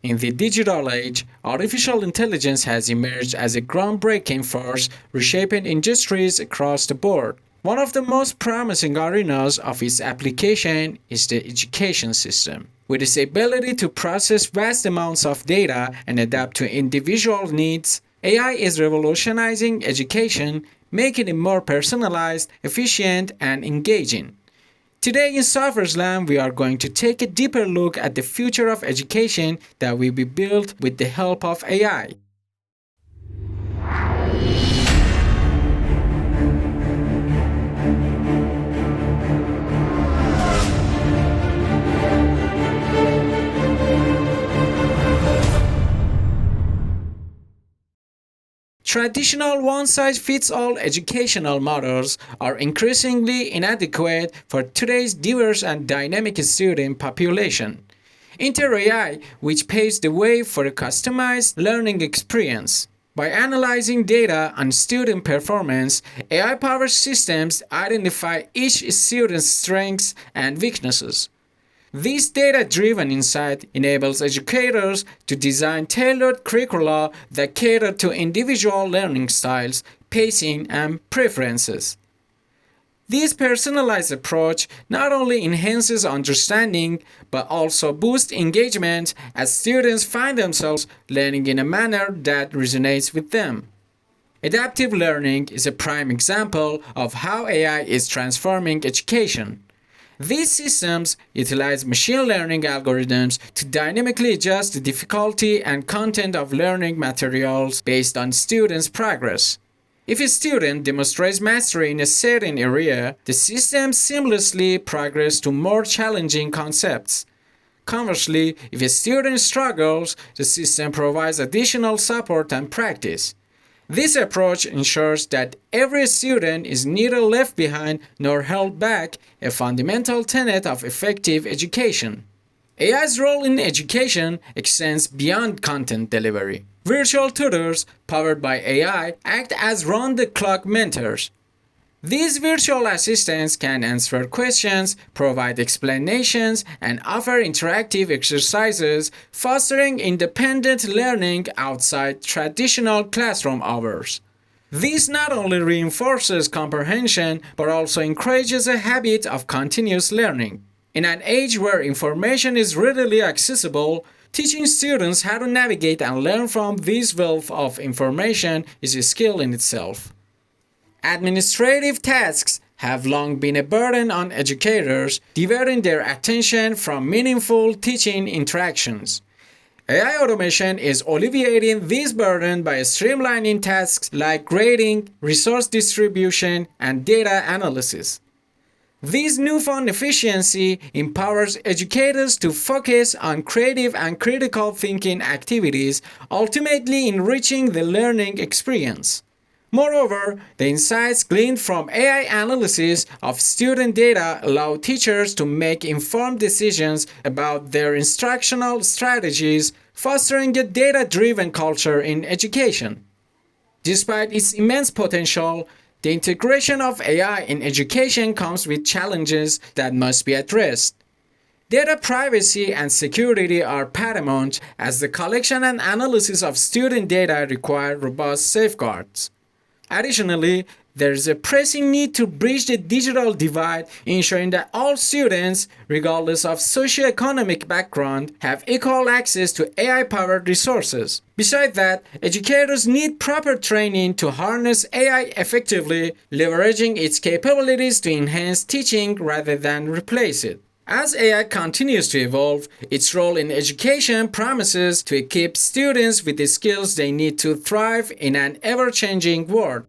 In the digital age, artificial intelligence has emerged as a groundbreaking force reshaping industries across the board. One of the most promising arenas of its application is the education system. With its ability to process vast amounts of data and adapt to individual needs, AI is revolutionizing education, making it more personalized, efficient, and engaging. Today in Software Slam, we are going to take a deeper look at the future of education that will be built with the help of AI. Traditional one-size-fits-all educational models are increasingly inadequate for today's diverse and dynamic student population. Enter AI, which paves the way for a customized learning experience. By analyzing data on student performance, AI-powered systems identify each student's strengths and weaknesses. This data-driven insight enables educators to design tailored curricula that cater to individual learning styles, pacing, and preferences. This personalized approach not only enhances understanding but also boosts engagement as students find themselves learning in a manner that resonates with them. Adaptive learning is a prime example of how AI is transforming education. These systems utilize machine learning algorithms to dynamically adjust the difficulty and content of learning materials based on students' progress. If a student demonstrates mastery in a certain area, the system seamlessly progresses to more challenging concepts. Conversely, if a student struggles, the system provides additional support and practice. This approach ensures that every student is neither left behind nor held back, a fundamental tenet of effective education. AI's role in education extends beyond content delivery. Virtual tutors, powered by AI, act as round-the-clock mentors. These virtual assistants can answer questions, provide explanations, and offer interactive exercises, fostering independent learning outside traditional classroom hours. This not only reinforces comprehension but also encourages a habit of continuous learning. In an age where information is readily accessible, teaching students how to navigate and learn from this wealth of information is a skill in itself. Administrative tasks have long been a burden on educators, diverting their attention from meaningful teaching interactions. AI automation is alleviating this burden by streamlining tasks like grading, resource distribution, and data analysis. This newfound efficiency empowers educators to focus on creative and critical thinking activities, ultimately enriching the learning experience. Moreover, the insights gleaned from AI analysis of student data allow teachers to make informed decisions about their instructional strategies, fostering a data-driven culture in education. Despite its immense potential, the integration of AI in education comes with challenges that must be addressed. Data privacy and security are paramount as the collection and analysis of student data require robust safeguards. Additionally, there is a pressing need to bridge the digital divide, ensuring that all students, regardless of socioeconomic background, have equal access to AI-powered resources. Besides that, educators need proper training to harness AI effectively, leveraging its capabilities to enhance teaching rather than replace it. As AI continues to evolve, its role in education promises to equip students with the skills they need to thrive in an ever-changing world.